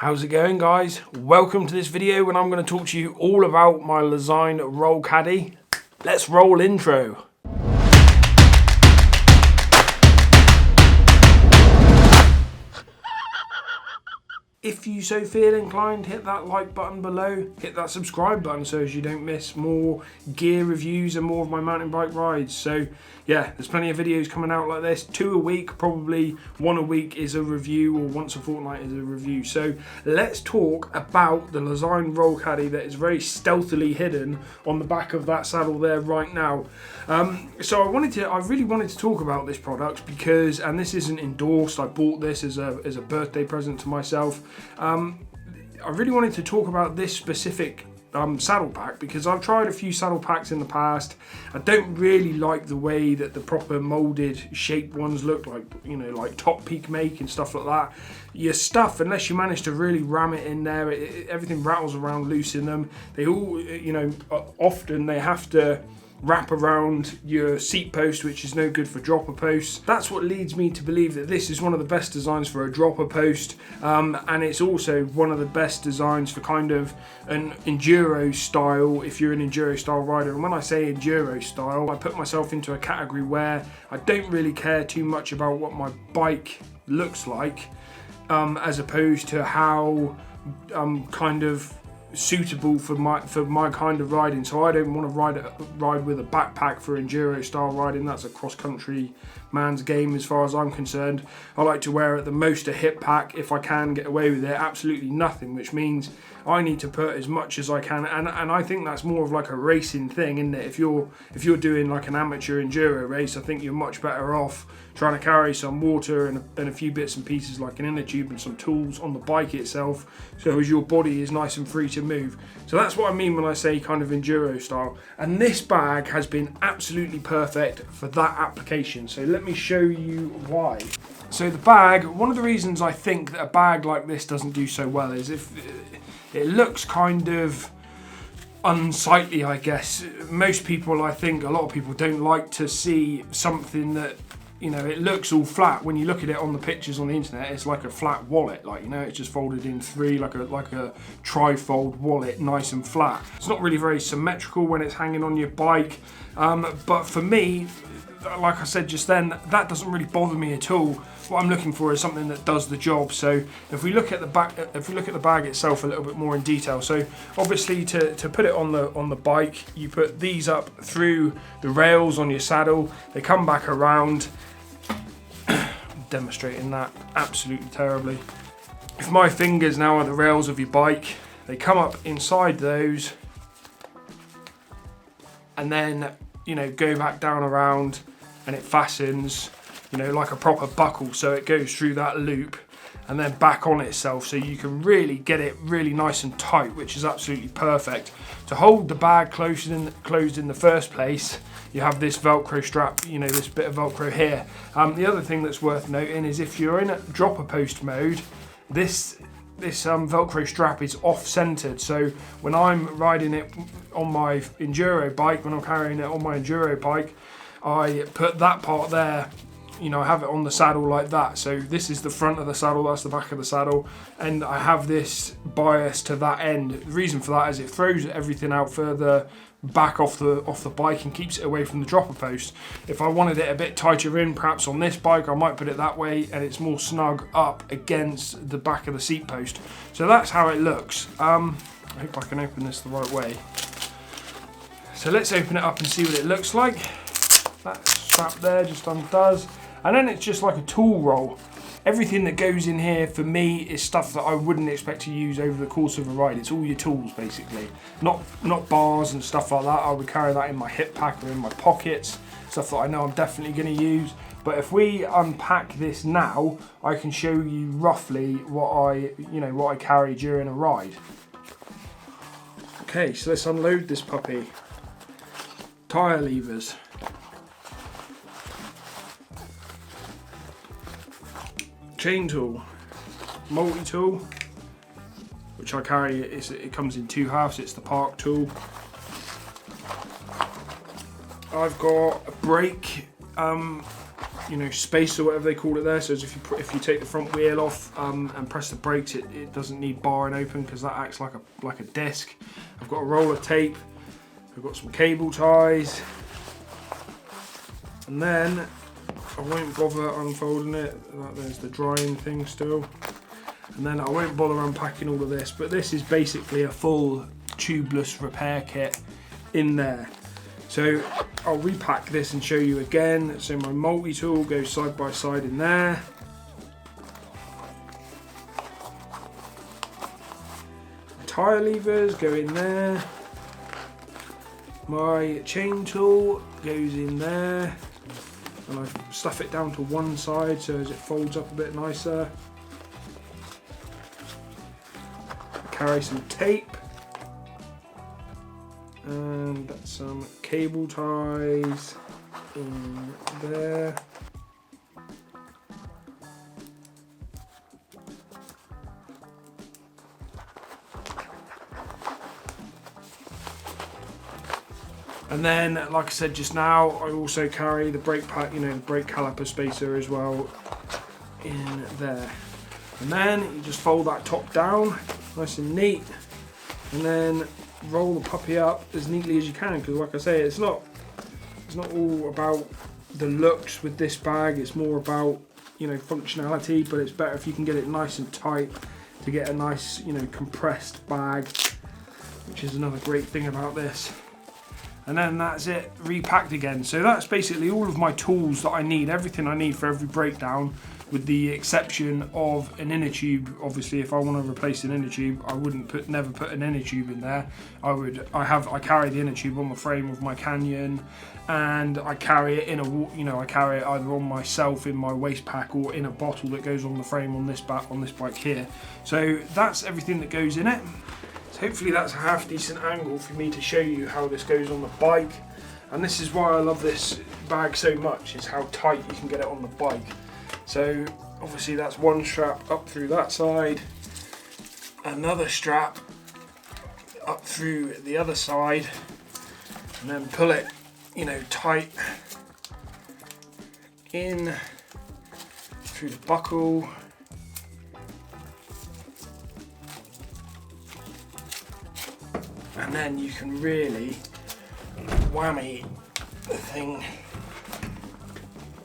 How's it going, guys? Welcome to this video when I'm going to talk to you all about my Lezyne roll caddy. Let's roll intro. If you so feel inclined, hit that like button below, hit that subscribe button so as you don't miss more gear reviews and more of my mountain bike rides. So yeah, there's plenty of videos coming out like this, 2 a week, probably 1 a week is a review, or once a fortnight is a review. So let's talk about the Lezyne roll caddy that is very stealthily hidden on the back of that saddle there right now. So I really wanted to talk about this product because, and this isn't endorsed, I bought this as a birthday present to myself. I really wanted to talk about this specific saddle pack because I've tried a few saddle packs in the past. I don't really like the way that the proper molded shaped ones look, like, you know, like Top Peak make and stuff like that. Your stuff, unless you manage to really ram it in there, everything rattles around loose in them. They all, you know, often they have to wrap around your seat post, which is no good for dropper posts. That's what leads me to believe that this is one of the best designs for a dropper post, and it's also one of the best designs for kind of an enduro style, if you're an enduro style rider. And when I say enduro style, I put myself into a category where I don't really care too much about what my bike looks like, as opposed to how kind of suitable for my kind of riding. So I don't want to ride with a backpack for enduro style riding. That's a cross-country man's game as far as I'm concerned. I like to wear at the most a hip pack if I can get away with it, absolutely nothing, which means I need to put as much as I can, and I think that's more of like a racing thing, isn't it? If you're doing like an amateur enduro race, I think you're much better off trying to carry some water and a few bits and pieces like an inner tube and some tools on the bike itself, so as your body is nice and free to move. So that's what I mean when I say kind of enduro style, and this bag has been absolutely perfect for that application. So let me show you why. So the bag, one of the reasons I think that a bag like this doesn't do so well is if it looks kind of unsightly, I guess. Most people, I think, a lot of people don't like to see something that, you know, it looks all flat. When you look at it on the pictures on the internet, it's like a flat wallet, like, you know, it's just folded in three, like a tri-fold wallet, nice and flat. It's not really very symmetrical when it's hanging on your bike, but for me, like I said just then, that doesn't really bother me at all. What I'm looking for is something that does the job. So if we look at the back, if we look at the bag itself a little bit more in detail, so obviously to put it on the bike, you put these up through the rails on your saddle. They come back around. Demonstrating that absolutely terribly. If my fingers now are the rails of your bike, they come up inside those, and then, you know, go back down around, and it fastens, you know, like a proper buckle, so it goes through that loop and then back on itself, so you can really get it really nice and tight, which is absolutely perfect. To hold the bag closed in the first place, you have this Velcro strap, you know, this bit of Velcro here. The other thing that's worth noting is if you're in a dropper post mode, this Velcro strap is off-centered, so when I'm riding it on my enduro bike, when I'm carrying it on my enduro bike, I put that part there, you know, I have it on the saddle like that. So this is the front of the saddle, that's the back of the saddle, and I have this bias to that end. The reason for that is it throws everything out further back off the bike and keeps it away from the dropper post. If I wanted it a bit tighter in, perhaps on this bike, I might put it that way, and it's more snug up against the back of the seat post. So that's how it looks. I hope I can open this the right way. So let's open it up and see what it looks like. That strap there just undoes, and then it's just like a tool roll. Everything that goes in here for me is stuff that I wouldn't expect to use over the course of a ride. It's all your tools basically, not bars and stuff like that. I would carry that in my hip pack or in my pockets, stuff that I know I'm definitely going to use. But if we unpack this now, I can show you roughly what I carry during a ride. Okay, so let's unload this puppy. Tyre levers. Chain tool, multi-tool, which I carry. It comes in 2 halves. It's the park tool. I've got a brake you know, space or whatever they call it there. So as if you take the front wheel off and press the brakes, it doesn't need barring open because that acts like a disc. I've got a roll of tape. I've got some cable ties, and then I won't bother unfolding it. There's the drying thing still, and then I won't bother unpacking all of this. But this is basically a full tubeless repair kit in there. So I'll repack this and show you again. So my multi-tool goes side by side in there. My tyre levers go in there. My chain tool goes in there. And I stuff it down to one side so as it folds up a bit nicer. I carry some tape. And some cable ties in there. And then, like I said just now, I also carry the brake pack, you know, the brake caliper spacer as well in there. And then you just fold that top down, nice and neat, and then roll the puppy up as neatly as you can, because like I say, it's not all about the looks with this bag. It's more about, you know, functionality, but it's better if you can get it nice and tight to get a nice, you know, compressed bag, which is another great thing about this. And then that's it, repacked again. So that's basically all of my tools that I need, everything I need for every breakdown, with the exception of an inner tube. Obviously, if I want to replace an inner tube, I wouldn't never put an inner tube in there. I carry the inner tube on the frame of my Canyon, and I carry it in I carry it either on myself in my waist pack or in a bottle that goes on the frame on this bike here. So that's everything that goes in it. So hopefully that's a half decent angle for me to show you how this goes on the bike. And this is why I love this bag so much, is how tight you can get it on the bike. So obviously that's one strap up through that side, another strap up through the other side, and then pull it, you know, tight in through the buckle. And then you can really whammy the thing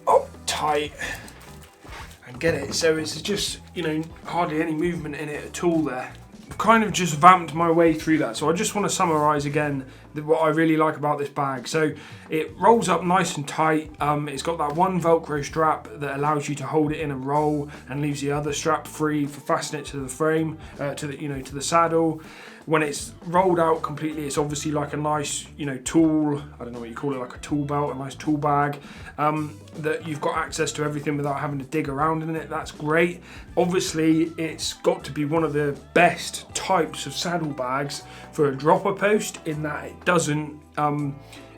up tight and get it so it's just, you know, hardly any movement in it at all there. I've kind of just vamped my way through that, so I just want to summarise again what I really like about this bag. So it rolls up nice and tight. It's got that one Velcro strap that allows you to hold it in a roll and leaves the other strap free for fastening it to the frame, to the saddle. When it's rolled out completely, it's obviously like a nice, you know, tool, I don't know what you call it, like a tool belt, a nice tool bag, that you've got access to everything without having to dig around in it. That's great. Obviously, it's got to be one of the best types of saddle bags for a dropper post, in that it doesn't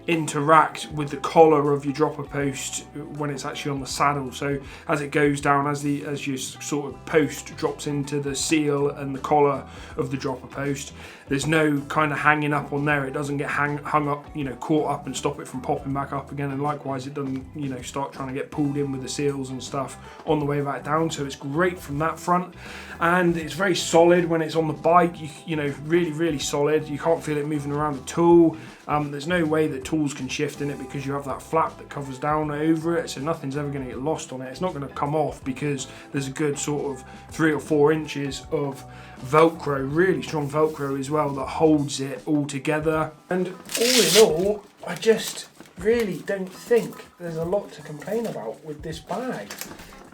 interact with the collar of your dropper post when it's actually on the saddle. So as it goes down, as your sort of post drops into the seal and the collar of the dropper post, there's no kind of hanging up on there. It doesn't get hung up, you know, caught up and stop it from popping back up again, and likewise it doesn't, you know, start trying to get pulled in with the seals and stuff on the way back down. So it's great from that front, and it's very solid when it's on the bike. You know, really solid. You can't feel it moving around at all. There's no way that tools can shift in it because you have that flap that covers down over it, so nothing's ever going to get lost on it. It's not going to come off because there's a good sort of 3 or 4 inches of Velcro, really strong Velcro as well, that holds it all together. And all in all, I just really don't think there's a lot to complain about with this bag.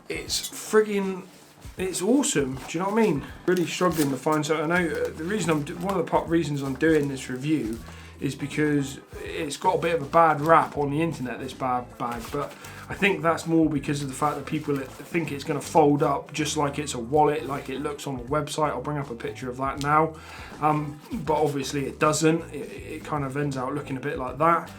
It's awesome. Do you know what I mean? Really struggling to find something. I know the reason one of the reasons I'm doing this review is because it's got a bit of a bad rap on the internet, this bag, but I think that's more because of the fact that people think it's going to fold up just like it's a wallet, like it looks on the website. I'll bring up a picture of that now, but obviously it doesn't. It kind of ends out looking a bit like that.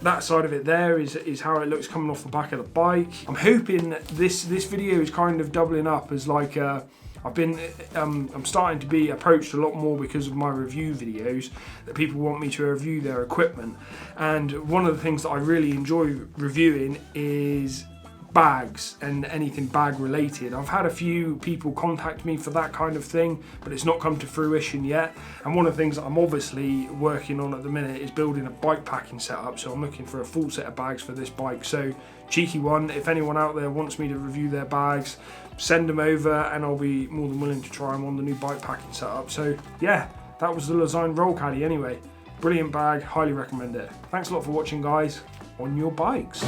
That side of it there is how it looks coming off the back of the bike. I'm hoping this video is kind of doubling up as like a I'm starting to be approached a lot more because of my review videos, that people want me to review their equipment. And one of the things that I really enjoy reviewing is bags and anything bag related. I've had a few people contact me for that kind of thing, but it's not come to fruition yet. And one of the things that I'm obviously working on at the minute is building a bike packing setup, so I'm looking for a full set of bags for this bike. So cheeky one, if anyone out there wants me to review their bags, send them over and I'll be more than willing to try them on the new bike packing setup. So yeah, that was the Lezyne Roll Caddy anyway. Brilliant bag, highly recommend it. Thanks a lot for watching, guys, on your bikes.